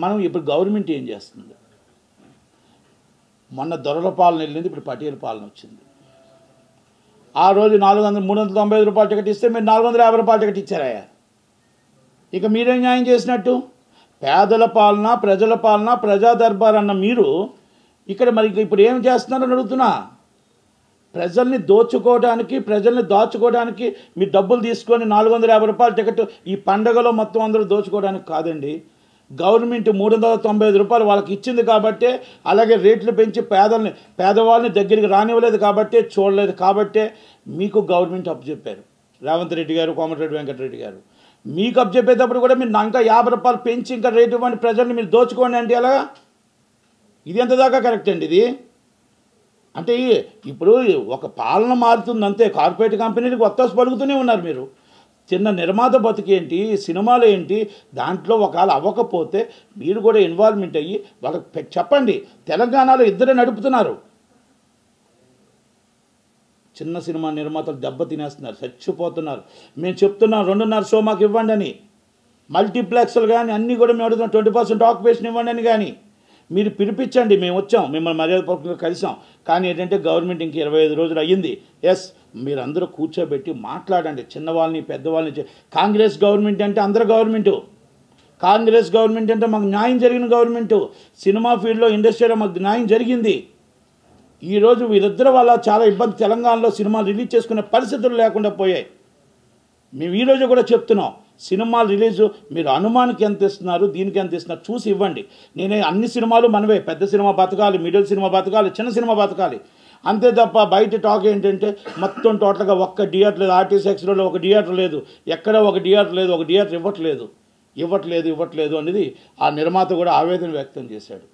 మనం ఇప్పుడు గవర్నమెంట్ ఏం చేస్తుంది? మొన్న దొరల పాలన వెళ్ళింది, ఇప్పుడు పటేల్ పాలన వచ్చింది. ఆ రోజు 395 రూపాయల టికెట్ ఇస్తే మీరు 450 రూపాయల టికెట్ ఇచ్చారయ్యా. ఇక మీరేం న్యాయం చేసినట్టు? పేదల పాలన, ప్రజల పాలన, ప్రజా దర్బార్ అన్న మీరు ఇక్కడ మరి ఇప్పుడు ఏం చేస్తున్నారని అడుగుతున్నా. ప్రజల్ని దోచుకోవడానికి, ప్రజల్ని దాచుకోవడానికి మీ డబ్బులు తీసుకొని 450 రూపాయల టికెట్ ఈ పండగలో మొత్తం అందరూ దోచుకోవడానికి కాదండి. గవర్నమెంట్ 395 రూపాయలు వాళ్ళకి ఇచ్చింది కాబట్టి, అలాగే రేట్లు పెంచి పేదవాళ్ళని దగ్గరికి రానివ్వలేదు కాబట్టి, చూడలేదు కాబట్టే మీకు గవర్నమెంట్ అప్పచెప్పారు. రేవంత్ రెడ్డి గారు, కోమటిరెడ్డి వెంకటరెడ్డి గారు మీకు అప్పచెప్పేటప్పుడు కూడా మీరు ఇంకా 50 రూపాయలు పెంచి ఇంకా రేటు ఇవ్వండి, ప్రజల్ని మీరు దోచుకోండి అంటే ఎలాగా? ఇది ఎంత దాకా కరెక్ట్ అండి ఇది? అంటే ఇప్పుడు ఒక పాలన మారుతుంది అంతే. కార్పొరేట్ కంపెనీలకు ఒత్తాసు పలుకుతూనే ఉన్నారు మీరు. చిన్న నిర్మాత బతికేంటి, సినిమాలు ఏంటి, దాంట్లో ఒకవేళ అవ్వకపోతే మీరు కూడా ఇన్వాల్వ్మెంట్ అయ్యి వాళ్ళకి చెప్పండి. తెలంగాణలో ఇద్దరే నడుపుతున్నారు. చిన్న సినిమా నిర్మాతలు దెబ్బ తినేస్తున్నారు, చచ్చిపోతున్నారు. మేము చెప్తున్నాం 2.5 షో మాకు ఇవ్వండి అని. మల్టీప్లెక్స్లు కానీ అన్నీ కూడా మేము అడుగుతున్నాం 20% ఆక్యుపేషన్ ఇవ్వండి అని. కానీ మీరు పిలిపించండి, మేము వచ్చాం, మిమ్మల్ని మర్యాదపూర్వకంగా కలిసాం. కానీ ఏంటంటే గవర్నమెంట్ ఇంక 25 రోజులు అయ్యింది. ఎస్, మీరందరూ కూర్చోబెట్టి మాట్లాడండి, చిన్నవాళ్ళని పెద్దవాళ్ళని. కాంగ్రెస్ గవర్నమెంట్ అంటే అందరు గవర్నమెంటు. కాంగ్రెస్ గవర్నమెంట్ అంటే మాకు న్యాయం జరిగిన గవర్నమెంటు. సినిమా ఫీల్డ్లో, ఇండస్ట్రీలో మాకు న్యాయం జరిగింది. ఈరోజు వీళ్ళిద్దరి వల్ల చాలా ఇబ్బంది. తెలంగాణలో సినిమాలు రిలీజ్ చేసుకునే పరిస్థితులు లేకుండా పోయాయి. మేము ఈరోజు కూడా చెప్తున్నాం, సినిమాలు రిలీజు మీరు అనుమానికి ఎంత ఇస్తున్నారు, దీనికి ఎంత ఇస్తున్నారు చూసి ఇవ్వండి. నేనే అన్ని సినిమాలు మనవే. పెద్ద సినిమా బతకాలి, మిడిల్ సినిమా బతకాలి, చిన్న సినిమా బతకాలి, అంతే తప్ప బయట టాక్ ఏంటంటే మొత్తం టోటల్గా ఒక్క థియేటర్ లేదు. ఆర్టీసీ ఎక్స్ప్రెస్లో ఒక థియేటర్ లేదు, ఎక్కడ ఒక థియేటర్ లేదు, ఒక థియేటర్ ఇవ్వట్లేదు అనేది ఆ నిర్మాత కూడా ఆవేదన వ్యక్తం చేశాడు.